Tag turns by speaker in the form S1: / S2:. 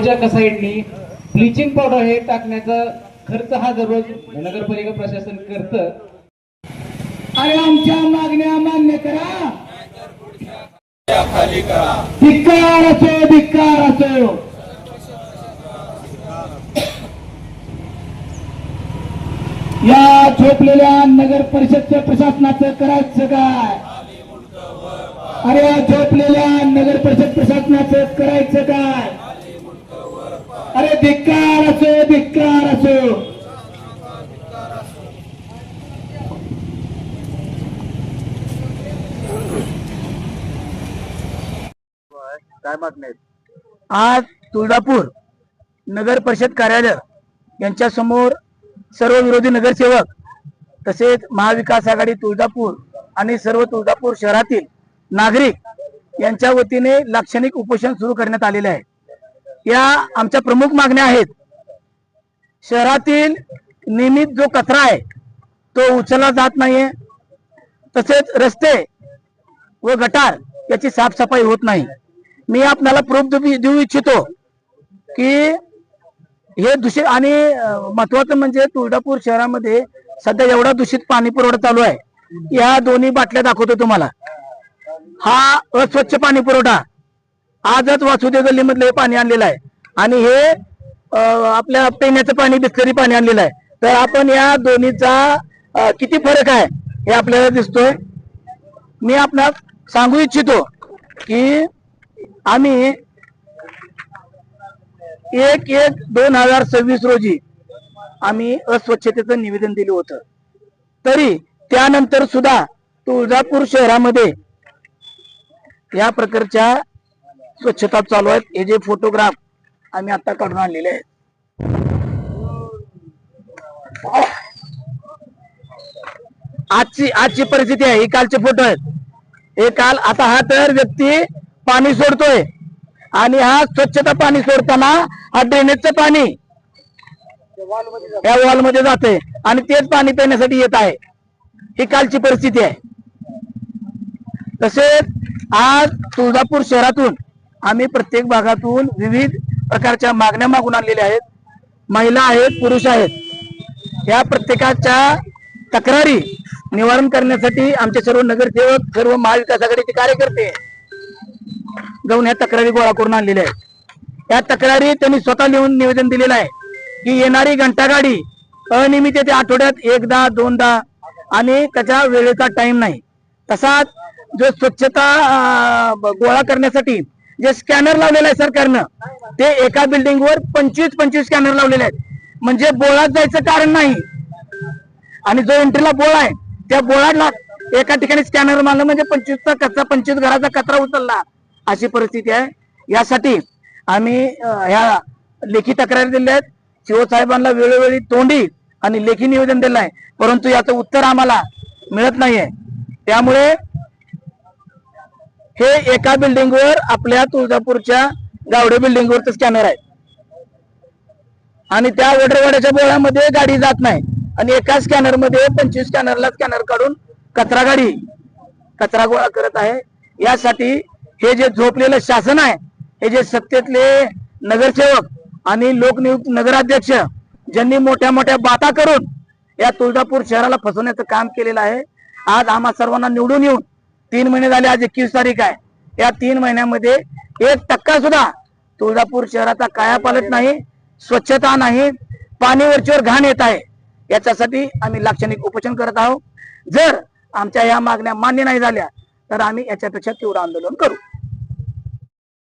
S1: रोडच्या साईडनी bleaching powder हे टाकण्याचा खर्च हा दररोज नगरपालिका प्रशासन करतं.
S2: अरे आमच्या मागण्या मान्य करा, धिक्कार असो धिक्कार असो. या झोपलेल्या नगर परिषदच्या प्रशासनाचं करायचं काय? अरे या झोपलेल्या नगर परिषद प्रशासनाचं करायचं काय? अरे धिक्कार असो धिक्कार असो.
S3: काय मागणी आहेत? आज तुळजापूर नगर परिषद कार्यालय यांच्या समोर सर्व विरोधी नगरसेवक तसेच महाविकास आघाडी तुळजापूर आणि सर्व तुळजापूर शहरातील नागरिक यांच्या वतीने लाक्षणिक उपोषण सुरू करण्यात आलेले आहे. या आमच्या प्रमुख मागण्या आहेत. शहरातील नियमित जो कचरा आहे तो उचलला जात नाहीये, तसेच रस्ते व गटार याची साफसफाई होत नाही. मी आपल्याला प्रूफ देऊ इच्छितो की हे दूषित आणि महत्वाचं म्हणजे तुळजापूर शहरामध्ये सध्या एवढा दूषित पाणी पुरवठा चालू आहे. या दोन्ही बाटल्या दाखवतो तुम्हाला. हा अस्वच्छ पाणी पुरवठा आजच वासुदेव गल्लीमधलं हे पाणी आणलेलं आहे आणि हे आपल्या पिण्याचं पाणी बिस्लरी पाणी आणलेलं आहे. तर आपण या दोन्हीचा किती फरक आहे हे आपल्याला दिसतोय. मी आपणास सांगू इच्छितो की आम्ही 1/1/2026 रोजी आम्ही अस्वच्छतेचं निवेदन दिलं होतं. तरी त्यानंतर सुद्धा तुळजापूर शहरामध्ये या प्रकारच्या स्वच्छता चालू आहेत. हे जे फोटोग्राफ आम्ही आता काढून आणलेले आहेत. आजची परिस्थिती आहे. ही कालचे फोटो आहेत. हे काल. आता हा तर व्यक्ती पाणी सोडतोय आणि हा स्वच्छता पाणी सोडताना हा ड्रेनेजचं पाणी या वॉल मध्ये जाते आणि तेच पाणी पिण्यासाठी येत आहे. ही कालची परिस्थिती आहे. तसेच आज तुळजापूर शहरातून आम्ही प्रत्येक भागातून विविध प्रकारच्या मागण्या मागून आणलेल्या आहेत. महिला आहेत, पुरुष आहेत. या प्रत्येकाच्या तक्रारी निवारण करण्यासाठी आमचे सर्व नगरसेवक, सर्व महाविकास आघाडीचे कार्यकर्ते जाऊन या तक्रारी गोळा करून आणलेल्या आहेत. या तक्रारी त्यांनी स्वतः लिहून निवेदन दिलेलं आहे की येणारी घंटागाडी अनियमित येते, आठवड्यात 1-2दा आणि त्याच्या वेळेचा टाइम नाही. तसाच जो स्वच्छता गोळा करण्यासाठी जे स्कॅनर लावलेलं आहे सरकारनं, ते एका बिल्डिंगवर 25 स्कॅनर लावलेले आहेत. म्हणजे बोळात जायचं कारण नाही आणि जो एंट्रीला बोळ आहे त्या बोळाला एका ठिकाणी स्कॅनर मारलं म्हणजे 25चा कचरा, 25 घराचा कचरा उचलला, अशी परिस्थिती आहे. यासाठी आम्ही ह्या लेखी तक्रारी दिल्या आहेत. सीओ साहेबांना वेळोवेळी तोंडी आणि लेखी निवेदन दिलं आहे, परंतु याचं उत्तर आम्हाला मिळत नाहीये. त्यामुळे हे एका बिल्डिंगवर आपल्या तुळजापूरच्या गावडे बिल्डिंगवरचं स्कॅनर आहे आणि त्या वडरवाड्याच्या बोळामध्ये गाडी जात नाही आणि एका स्कॅनर मध्ये 25 स्कॅनरला स्कॅनर काढून कचरा गाडी कचरा गोळा करत आहे. यासाठी हे जे झोपलेलं शासन आहे, हे जे सत्तेतले नगरसेवक आणि लोकनियुक्त नगराध्यक्ष ज्यांनी मोठ्या मोठ्या बाता करून या तुळजापूर शहराला फसवण्याचं काम केलेलं आहे. आज आम्हा सर्वांना निवडून येऊन 3 महिने झाले. आज 21 तारीख आहे. या 3 महिन्यामध्ये 1% सुद्धा तुळजापूर शहराचा कायापालट नाही, स्वच्छता नाही, पाणी वरचीवर घाण येत आहे. याच्यासाठी आम्ही लाक्षणिक उपोषण करत आहोत. जर आमच्या या मागण्या मान्य नाही झाल्या तर आम्ही याच्यापेक्षा तीव्र आंदोलन करू.